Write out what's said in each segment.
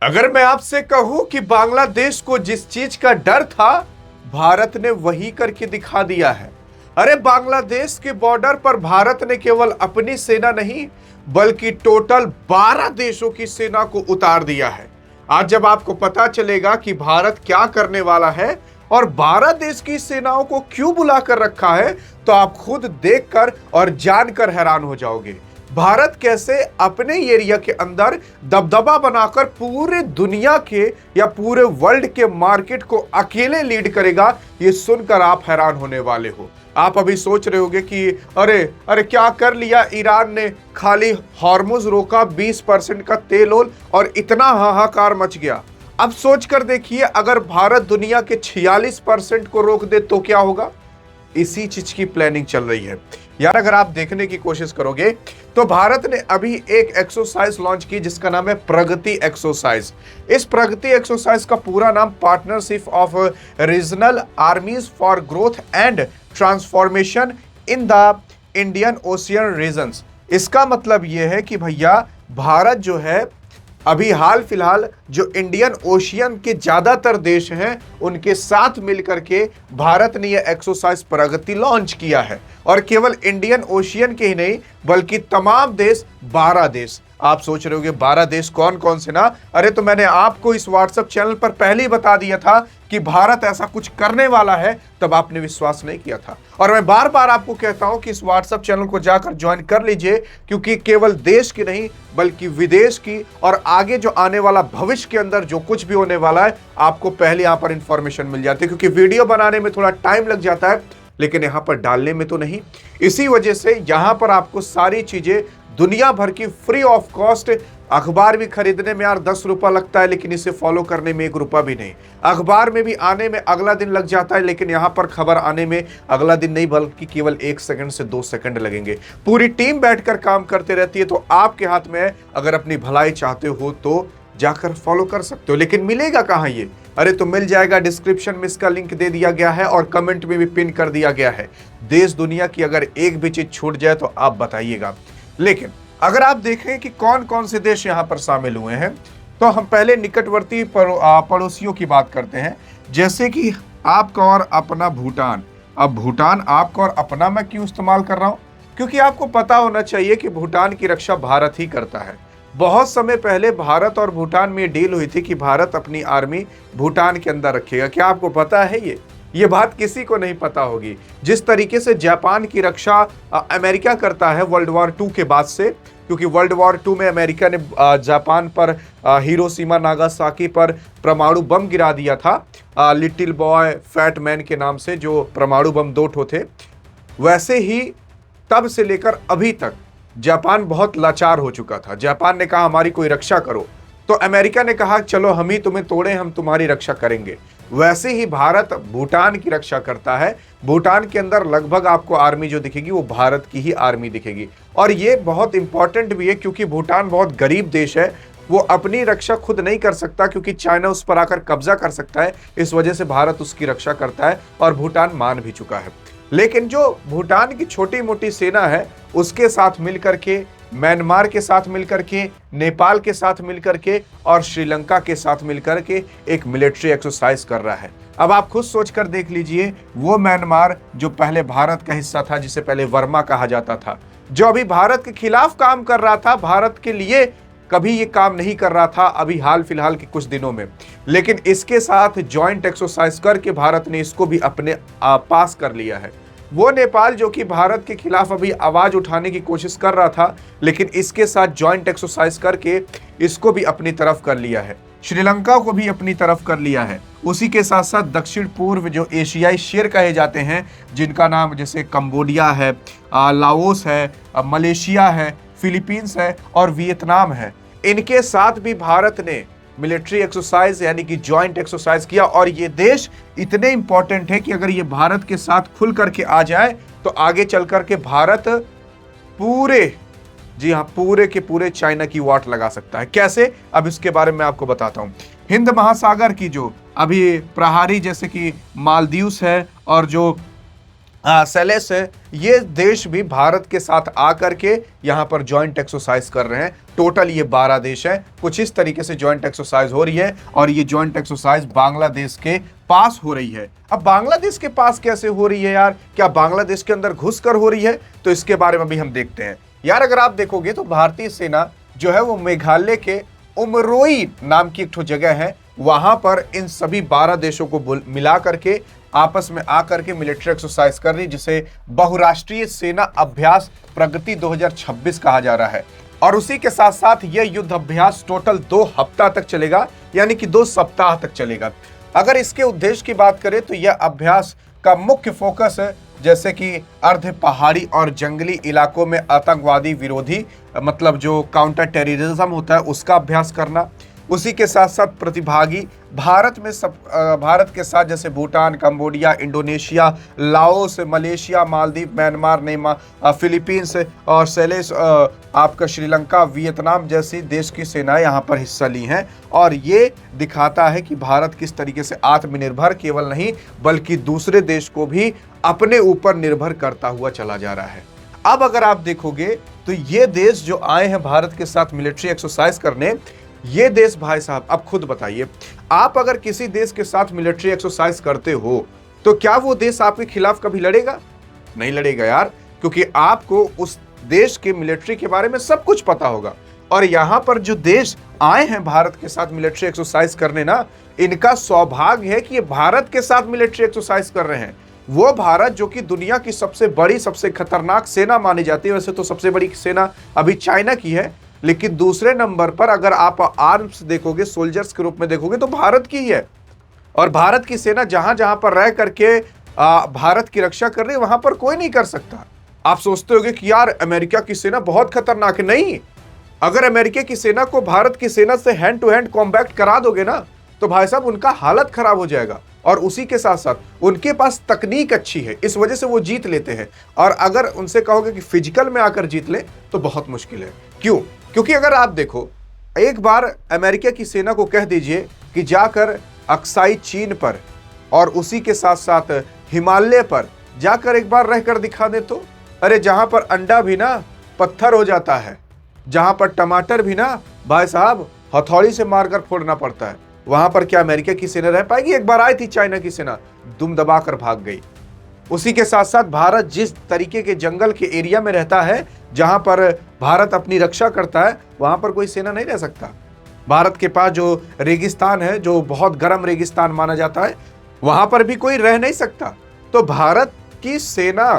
अगर मैं आपसे कहूं कि बांग्लादेश को जिस चीज का डर था, भारत ने वही करके दिखा दिया है। अरे बांग्लादेश के बॉर्डर पर भारत ने केवल अपनी सेना नहीं, बल्कि टोटल 12 देशों की सेना को उतार दिया है। आज जब आपको पता चलेगा कि भारत क्या करने वाला है और 12 देश की सेनाओं को क्यों बुलाकर रखा है, तो आप खुद देखकर और जानकर हैरान हो जाओगे। भारत कैसे अपने एरिया के अंदर दबदबा बनाकर पूरे दुनिया के या पूरे वर्ल्ड के मार्केट को अकेले लीड करेगा, ये सुनकर आप हैरान होने वाले हो। आप अभी सोच रहे होगे कि अरे अरे क्या कर लिया ईरान ने, खाली हॉर्मुज रोका, 20% का तेल ओल और इतना हाहाकार मच गया। अब सोच कर देखिए, अगर भारत दुनिया के 46% को रोक दे तो क्या होगा। इसी चीज की प्लानिंग चल रही है यार। अगर आप देखने की कोशिश करोगे तो भारत ने अभी एक एक्सरसाइज लॉन्च की जिसका नाम है प्रगति एक्सरसाइज। इस प्रगति एक्सरसाइज का पूरा नाम partnership of regional armies for growth and transformation in the Indian Ocean regions. इसका मतलब यह है कि भैया भारत जो है अभी हाल फिलहाल जो इंडियन ओशियन के ज्यादातर देश हैं उनके साथ मिलकर के भारत ने यह एक्सरसाइज प्रगति लॉन्च किया है। और केवल इंडियन ओशियन के ही नहीं बल्कि तमाम देश, 12 देश। आप सोच रहे होंगे 12 देश कौन कौन से ना। अरे तो मैंने आपको इस व्हाट्सएप चैनल पर पहले ही बता दिया था कि भारत ऐसा कुछ करने वाला है, तब आपने विश्वास नहीं किया था। और मैं बार बार आपको कहता हूं कि इस व्हाट्सएप चैनल को जाकर ज्वाइन कर लीजिए, क्योंकि केवल देश की नहीं बल्कि विदेश की और आगे जो आने वाला भविष्य के अंदर जो कुछ भी होने वाला है आपको पहले यहां पर इंफॉर्मेशन मिल जाती है। क्योंकि वीडियो बनाने में थोड़ा टाइम लग जाता है लेकिन यहां पर डालने में तो नहीं। इसी वजह से यहां पर आपको सारी चीजें दुनिया भर की फ्री ऑफ कॉस्ट। अखबार भी खरीदने में यार 10 रुपया लगता है, लेकिन इसे फॉलो करने में 1 रुपया भी नहीं। अखबार में भी आने में अगला दिन लग जाता है, लेकिन यहां पर खबर आने में अगला दिन नहीं बल्कि केवल 1 सेकंड से 2 सेकंड लगेंगे। पूरी टीम बैठकर काम करते रहती है, तो आपके हाथ में है। अगर अपनी भलाई चाहते हो तो जाकर फॉलो कर सकते हो। लेकिन मिलेगा कहां ये? अरे तो मिल जाएगा, डिस्क्रिप्शन में इसका लिंक दे दिया गया है और कमेंट में भी पिन कर दिया गया है। देश दुनिया की अगर एक भी चीज छूट जाए तो आप बताइएगा। लेकिन अगर आप देखें कि कौन कौन से देश यहां पर शामिल हुए हैं, तो हम पहले निकटवर्ती पड़ोसियों की बात करते हैं। जैसे कि आपका और अपना भूटान। अब भूटान आपका और अपना मैं क्यों इस्तेमाल कर रहा हूं? क्योंकि आपको पता होना चाहिए कि भूटान की रक्षा भारत ही करता है। बहुत समय पहले भारत और भूटान में डील हुई थी कि भारत अपनी आर्मी भूटान के अंदर रखेगा। क्या आपको पता है ये बात किसी को नहीं पता होगी। जिस तरीके से जापान की रक्षा अमेरिका करता है वर्ल्ड वॉर 2 के बाद से, क्योंकि वर्ल्ड वॉर 2 में अमेरिका ने जापान पर हिरोशिमा नागासाकी पर परमाणु बम गिरा दिया था, लिटिल बॉय फैट मैन के नाम से, जो परमाणु बम 2 ठो थे। वैसे ही तब से लेकर अभी तक जापान बहुत लाचार हो चुका था। जापान ने कहा हमारी कोई रक्षा करो, तो अमेरिका ने कहा चलो हम ही तुम्हें तोड़ें, हम तुम्हारी रक्षा करेंगे। वैसे ही भारत भूटान की रक्षा करता है। भूटान के अंदर लगभग आपको आर्मी जो दिखेगी वो भारत की ही आर्मी दिखेगी। और ये बहुत इंपॉर्टेंट भी है क्योंकि भूटान बहुत गरीब देश है। वो अपनी रक्षा खुद नहीं कर सकता क्योंकि चाइना उस पर आकर कब्जा कर सकता है। इस वजह से भारत उसकी रक्षा करता है और भूटान मान भी चुका है। लेकिन जो भूटान की छोटी मोटी सेना है उसके साथ मिलकर के, म्यांमार के साथ मिलकर के, नेपाल के साथ मिलकर के और श्रीलंका के साथ मिलकर के एक मिलिट्री एक्सरसाइज कर रहा है। अब आप खुद सोचकर देख लीजिए, वो म्यांमार जो पहले भारत का हिस्सा था, जिसे पहले वर्मा कहा जाता था, जो अभी भारत के खिलाफ काम कर रहा था, भारत के लिए कभी ये काम नहीं कर रहा था अभी हाल फिलहाल के कुछ दिनों में, लेकिन इसके साथ जॉइंट एक्सरसाइज करके भारत ने इसको भी अपने पास कर लिया है। वो नेपाल जो कि भारत के खिलाफ अभी आवाज उठाने की कोशिश कर रहा था, लेकिन इसके साथ जॉइंट एक्सरसाइज करके इसको भी अपनी तरफ कर लिया है। श्रीलंका को भी अपनी तरफ कर लिया है। उसी के साथ साथ दक्षिण पूर्व जो एशियाई शेर कहे जाते हैं, जिनका नाम जैसे कंबोडिया है, लाओस है, मलेशिया है, फिलीपींस है और वियतनाम है, इनके साथ भी भारत ने मिलिट्री एक्सरसाइज यानी कि जॉइंट एक्सरसाइज किया। और ये देश इतने इंपॉर्टेंट है कि अगर ये भारत के साथ खुल करके आ जाए तो आगे चल करके भारत पूरे, जी हाँ, पूरे के पूरे चाइना की वाट लगा सकता है। कैसे? अब इसके बारे में आपको बताता हूं। हिंद महासागर की जो अभी प्रहारी जैसे कि मालदीव्स है और जो सेलेस है, ये देश भी भारत के साथ आकर के यहां पर ज्वाइंट एक्सरसाइज कर रहे हैं। टोटल ये 12 देश हैं। कुछ इस तरीके से ज्वाइंट एक्सरसाइज हो रही है और ये ज्वाइंट एक्सरसाइज बांग्लादेश के पास हो रही है। अब बांग्लादेश के पास कैसे हो रही है यार? क्या बांग्लादेश के अंदर घुसकर हो रही है? तो इसके बारे में भी हम देखते हैं यार। अगर आप देखोगे तो भारतीय सेना जो है वो मेघालय के उमरोई नाम की एक जगह है, वहां पर इन सभी 12 देशों को मिला करके आपस में आकर के मिलिट्री एक्सरसाइज कर रही, जिसे बहुराष्ट्रीय सेना अभ्यास प्रगति 2026 कहा जा रहा है। और उसी के साथ साथ यह युद्ध अभ्यास टोटल 2 हफ्ता तक चलेगा, यानी कि 2 सप्ताह तक चलेगा। अगर इसके उद्देश्य की बात करें तो यह अभ्यास का मुख्य फोकस है जैसे कि अर्ध पहाड़ी और जंगली इलाकों में आतंकवादी विरोधी मतलब जो काउंटर टेररिज्म होता है उसका अभ्यास करना। उसी के साथ साथ प्रतिभागी भारत के साथ जैसे Bhutan, Cambodia, Indonesia, Laos, Malaysia, Maldives, Myanmar, Philippines और सेलेस, आपका श्रीलंका, वियतनाम जैसी देश की सेनाएं यहाँ पर हिस्सा ली हैं। और ये दिखाता है कि भारत किस तरीके से आत्मनिर्भर केवल नहीं बल्कि दूसरे देश को भी अपने ऊपर निर्भर करता हुआ चला जा रहा है। अब अगर आप देखोगे तो ये देश जो आए हैं भारत के साथ मिलिट्री एक्सरसाइज करने, ये देश भाई साहब अब खुद बताइए, आप अगर किसी देश के साथ मिलिट्री एक्सरसाइज करते हो तो क्या वो देश आपके खिलाफ कभी लड़ेगा? नहीं लड़ेगा यार, क्योंकि आपको उस देश के मिलिट्री के बारे में सब कुछ पता होगा। और यहां पर जो देश आए हैं भारत के साथ मिलिट्री एक्सरसाइज करने ना, इनका सौभाग्य है कि ये भारत के साथ मिलिट्री एक्सरसाइज कर रहे हैं। वो भारत जो कि दुनिया की सबसे बड़ी, सबसे खतरनाक सेना मानी जाती है। वैसे तो सबसे बड़ी सेना अभी चाइना की है, लेकिन दूसरे नंबर पर अगर आप आर्म्स देखोगे, सोल्जर्स के रूप में देखोगे तो भारत की ही है। और भारत की सेना जहां जहां पर रह करके भारत की रक्षा कर रही है, वहां पर कोई नहीं कर सकता। आप सोचते होगे कि यार अमेरिका की सेना बहुत खतरनाक है। नहीं, अगर अमेरिका की सेना को भारत की सेना से हैंड टू हैंड कॉम्बैट करा दोगे ना, तो भाई साहब उनका हालत खराब हो जाएगा। और उसी के साथ साथ उनके पास तकनीक अच्छी है, इस वजह से वो जीत लेते हैं। और अगर उनसे कहोगे कि फिजिकल में आकर जीत ले तो बहुत मुश्किल है। क्यों? क्योंकि अगर आप देखो, एक बार अमेरिका की सेना को कह दीजिए कि जाकर अक्साई चीन पर और उसी के साथ साथ हिमालय पर जाकर एक बार रहकर दिखा दे तो, अरे जहां पर अंडा भी ना पत्थर हो जाता है, जहां पर टमाटर भी ना भाई साहब हथौड़ी से मारकर फोड़ना पड़ता है, वहां पर क्या अमेरिका की सेना रह पाएगी? एक बार आई थी चाइना की सेना, दुम दबाकर भाग गई। उसी के साथ साथ भारत जिस तरीके के जंगल के एरिया में रहता है, जहां पर भारत अपनी रक्षा करता है, वहां पर कोई सेना नहीं रह सकता। भारत के पास जो रेगिस्तान है, जो बहुत गर्म रेगिस्तान माना जाता है, वहां पर भी कोई रह नहीं सकता। तो भारत की सेना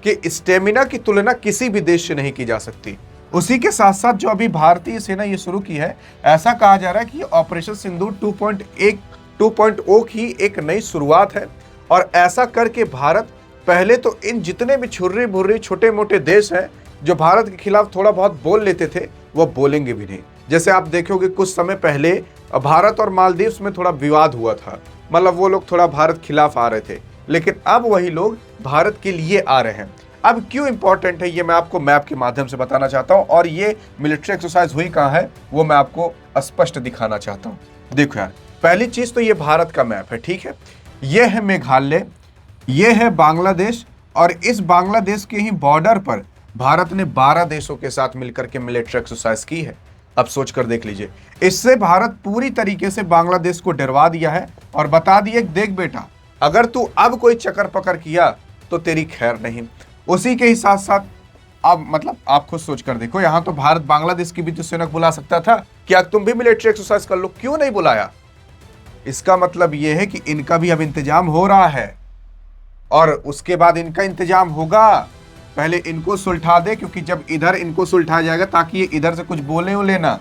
के स्टेमिना की तुलना किसी भी देश से नहीं की जा सकती। उसी के साथ साथ जो अभी भारतीय सेना ये शुरू की है, ऐसा कहा जा रहा है कि ऑपरेशन सिंदूर 2.0 की एक नई शुरुआत है। और ऐसा करके भारत पहले तो इन जितने भी छुर्री भुर्री छोटे मोटे देश हैं जो भारत के खिलाफ थोड़ा बहुत बोल लेते थे, वो बोलेंगे भी नहीं। जैसे आप देखोगे कुछ समय पहले भारत और मालदीव में थोड़ा विवाद हुआ था, मतलब वो लोग थोड़ा भारत खिलाफ आ रहे थे, लेकिन अब वही लोग भारत के लिए आ रहे हैं। अब क्यों इंपॉर्टेंट है ये मैं आपको मैप के माध्यम से बताना चाहता हूं, और ये मिलिट्री एक्सरसाइज हुई कहां है वो मैं आपको स्पष्ट दिखाना चाहता हूं। देखो यार, पहली चीज तो ये भारत का मैप है, ठीक है। ये है मेघालय, ये है बांग्लादेश, और इस बांग्लादेश के ही बॉर्डर पर भारत ने 12 देशों के साथ मिलकर के मिलिट्री एक्सरसाइज की है। अब सोच कर देख लीजिए, इससे भारत पूरी तरीके से बांग्लादेश को डरवा दिया है और बता दिया, देख बेटा, अगर तू अब कोई चक्कर पकड़ किया तो तेरी खैर नहीं। उसी के ही साथ साथ अब मतलब आप खुद सोच कर देखो, यहां तो भारत बांग्लादेश की भी तो सेना बुला सकता था, क्या तुम भी मिलिट्री एक्सरसाइज कर लो, क्यों नहीं बुलाया? इसका मतलब यह है कि इनका भी अब इंतजाम हो रहा है और उसके बाद इनका इंतजाम होगा। पहले इनको सुलझा दे, क्योंकि जब इधर इनको सुलझा जाएगा ताकि ये इधर से कुछ बोले हो लेना।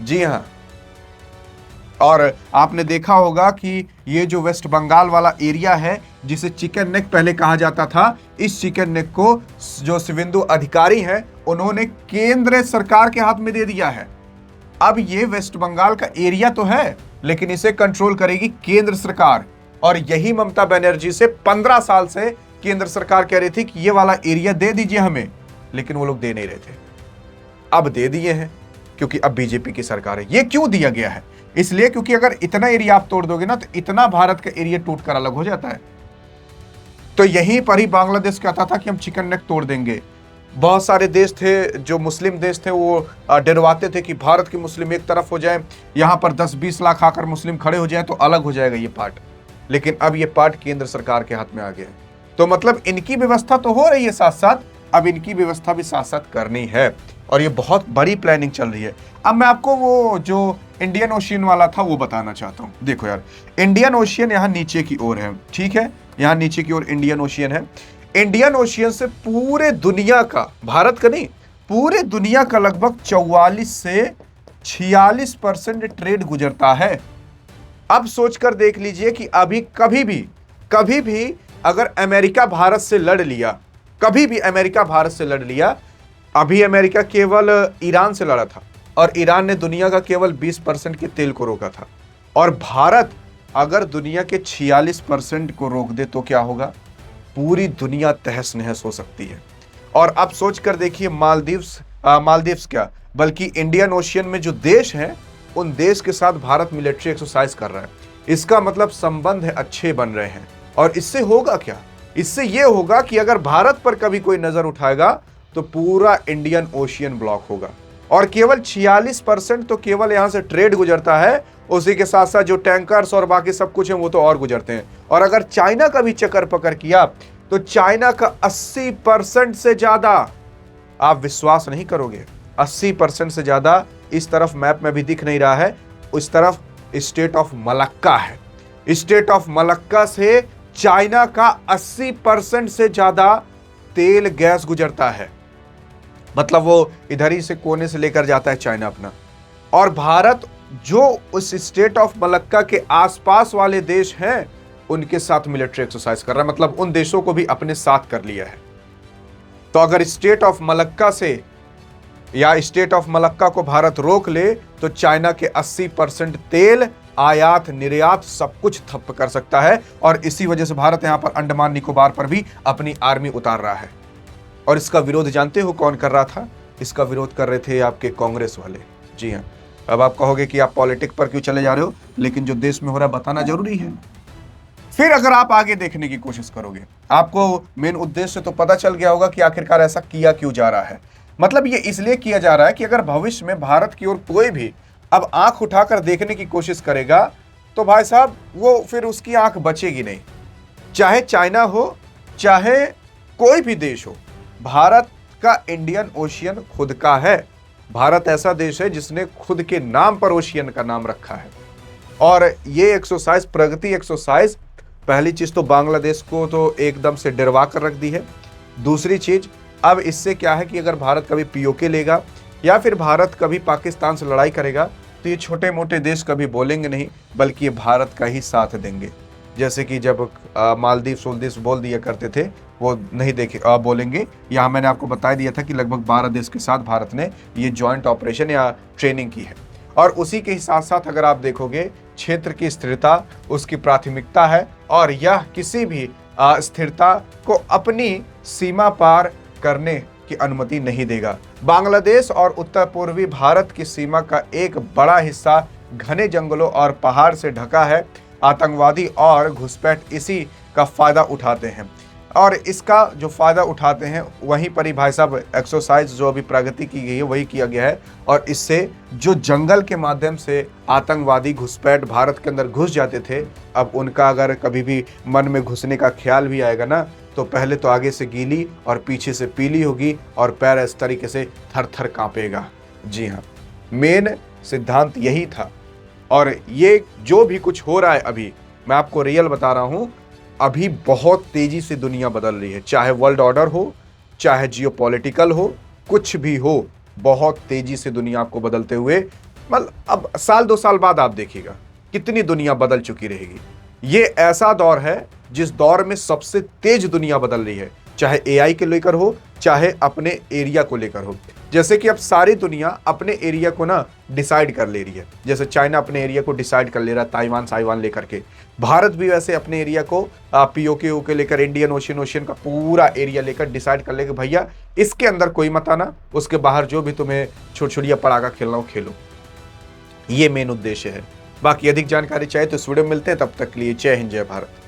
जी हां, और आपने देखा होगा कि ये जो वेस्ट बंगाल वाला एरिया है जिसे चिकन नेक पहले कहा जाता था, इस चिकन नेक को जो शिवेंदु अधिकारी हैं उन्होंने केंद्र सरकार के हाथ में दे दिया है। अब ये वेस्ट बंगाल का एरिया तो है, लेकिन इसे कंट्रोल करेगी केंद्र सरकार। और यही ममता बनर्जी से 15 साल से केंद्र सरकार कह रही थी कि ये वाला एरिया दे दीजिए हमें, लेकिन वो लोग दे नहीं रहे थे। अब दे दिए हैं क्योंकि अब बीजेपी की सरकार है। ये क्यों दिया गया है? इसलिए क्योंकि अगर इतना एरिया आप तोड़ दोगे ना, तो इतना भारत का एरिया टूट कर अलग हो जाता है। तो यहीं पर ही बांग्लादेश कहता था कि हम चिकन नेक तोड़ देंगे। बहुत सारे देश थे जो मुस्लिम देश थे, वो डरवाते थे कि भारत के मुस्लिम एक तरफ हो जाए, यहाँ पर 10-20 लाख आकर मुस्लिम खड़े हो जाए तो अलग हो जाएगा ये पार्ट। लेकिन अब ये पार्ट केंद्र सरकार के हाथ में आ गया है। तो मतलब इनकी व्यवस्था तो हो रही है साथ साथ, अब इनकी व्यवस्था भी साथ साथ करनी है, और ये बहुत बड़ी प्लानिंग चल रही है। अब मैं आपको वो जो इंडियन ओशियन वाला था वो बताना चाहता हूँ। देखो यार, इंडियन ओशियन यहाँ नीचे की ओर है, ठीक है, यहाँ नीचे की ओर इंडियन ओशियन है। इंडियन ओशियन से पूरे दुनिया का, भारत का नहीं, पूरे दुनिया का लगभग 44 से 46% ट्रेड गुजरता है। अब सोचकर देख लीजिए कि अभी कभी भी अगर अमेरिका भारत से लड़ लिया, कभी भी अमेरिका भारत से लड़ लिया, अभी अमेरिका केवल ईरान से लड़ा था और ईरान ने दुनिया का केवल 20% के तेल को रोका था, और भारत अगर दुनिया के 46% को रोक दे तो क्या होगा? पूरी दुनिया तहस नहस हो सकती है। और अब सोच कर देखिए, मालदीव्स क्या बल्कि इंडियन ओशियन में जो देश हैं, उन देश के साथ भारत मिलिट्री एक्सरसाइज कर रहा है। इसका मतलब संबंध अच्छे बन रहे हैं। और इससे होगा क्या? इससे यह होगा कि अगर भारत पर कभी कोई नजर उठाएगा तो पूरा इंडियन ओशियन ब्लॉक होगा। और केवल 46% तो केवल यहां से ट्रेड गुजरता है, उसी के साथ साथ जो टैंकर्स और बाकी सब कुछ है वो तो और गुजरते हैं। और अगर चाइना का भी चक्कर पकड़ किया तो चाइना का 80% से ज्यादा, आप विश्वास नहीं करोगे, 80% से ज्यादा इस तरफ मैप में भी दिख नहीं रहा है, उस तरफ स्टेट ऑफ मलक्का है। स्टेट ऑफ मलक्का से चाइना का 80% से ज्यादा तेल गैस गुजरता है। मतलब वो इधर ही से कोने से लेकर जाता है चाइना अपना। और भारत जो उस स्टेट ऑफ मलक्का के आसपास वाले देश हैं उनके साथ मिलिट्री एक्सरसाइज कर रहा है, मतलब उन देशों को भी अपने साथ कर लिया है। तो अगर स्टेट ऑफ मलक्का से या स्टेट ऑफ मलक्का को भारत रोक ले तो चाइना के 80% तेल आयात निर्यात सब कुछ ठप कर सकता है। और इसी वजह से भारत यहां पर अंडमान निकोबार पर भी अपनी आर्मी उतार रहा है। और इसका विरोध जानते हो कौन कर रहा था? इसका विरोध कर रहे थे आपके कांग्रेस वाले। जी हां, अब आप कहोगे कि आप पॉलिटिक्स पर क्यों चले जा रहे हो, लेकिन जो देश में हो रहा है बताना जरूरी है। फिर अगर आप आगे देखने की कोशिश करोगे, आपको मेन उद्देश्य तो पता चल गया होगा कि आखिरकार ऐसा किया क्यों जा रहा है। मतलब ये इसलिए किया जा रहा है कि अगर भविष्य में भारत की ओर कोई भी अब आंख उठाकर देखने की कोशिश करेगा तो भाई साहब वो फिर उसकी आंख बचेगी नहीं। चाहे चाइना हो, चाहे कोई भी देश हो, भारत का इंडियन ओशियन खुद का है। भारत ऐसा देश है जिसने खुद के नाम पर ओशियन का नाम रखा है। और ये एक्सरसाइज, प्रगति एक्सरसाइज, पहली चीज तो बांग्लादेश को तो एकदम से डरवा कर रख दी है। दूसरी चीज, अब इससे क्या है कि अगर भारत कभी पीओके लेगा या फिर भारत कभी पाकिस्तान से लड़ाई करेगा तो ये छोटे मोटे देश कभी बोलेंगे नहीं, बल्कि ये भारत का ही साथ देंगे। जैसे कि जब मालदीव बोल दिया करते थे, वो नहीं बोलेंगे। यहाँ मैंने आपको बता दिया था कि लगभग 12 देश के साथ भारत ने ये जॉइंट ऑपरेशन या ट्रेनिंग की है। और उसी के साथ साथ अगर आप देखोगे, क्षेत्र की स्थिरता उसकी प्राथमिकता है और यह किसी भी स्थिरता को अपनी सीमा पार करने की अनुमति नहीं देगा। बांग्लादेश और उत्तर पूर्वी भारत की सीमा का एक बड़ा हिस्सा घने जंगलों और पहाड़ से ढका है। आतंकवादी और घुसपैठ इसी का फायदा उठाते हैं, और इसका जो फायदा उठाते हैं वहीं पर ही भाई साहब एक्सरसाइज जो अभी प्रगति की गई है वही किया गया है। और इससे जो जंगल के माध्यम से आतंकवादी घुसपैठ भारत के अंदर घुस जाते थे, अब उनका अगर कभी भी मन में घुसने का ख्याल भी आएगा ना, तो पहले तो आगे से गीली और पीछे से पीली होगी और पैर इस तरीके से थर थर कांपेगा। जी हाँ, मेन सिद्धांत यही था। और ये जो भी कुछ हो रहा है अभी, मैं आपको रियल बता रहा हूं, अभी बहुत तेजी से दुनिया बदल रही है। चाहे वर्ल्ड ऑर्डर हो, चाहे जियोपॉलिटिकल हो, कुछ भी हो, बहुत तेजी से दुनिया आपको बदलते हुए, मतलब अब साल 2 साल बाद आप देखिएगा कितनी दुनिया बदल चुकी रहेगी। ये ऐसा दौर है जिस दौर में सबसे तेज दुनिया बदल रही है, चाहे एआई के लेकर हो, चाहे अपने एरिया को लेकर हो। जैसे कि अब सारी दुनिया अपने एरिया को ना डिसाइड कर ले रही है। जैसे चाइना अपने एरिया को डिसाइड कर ले रहा है ताइवान लेकर के, भारत भी वैसे अपने एरिया को पीओके लेकर, इंडियन ओशियन का पूरा एरिया लेकर डिसाइड कर ले कि भैया इसके अंदर कोई मत आना, उसके बाहर जो भी तुम्हें छुड़छुड़िया पड़ाका खेलना हो खेलो। ये मेन उद्देश्य है। बाकी अधिक जानकारी चाहिए तो इस वीडियो में मिलते हैं, तब तक के लिए जय हिंद जय भारत।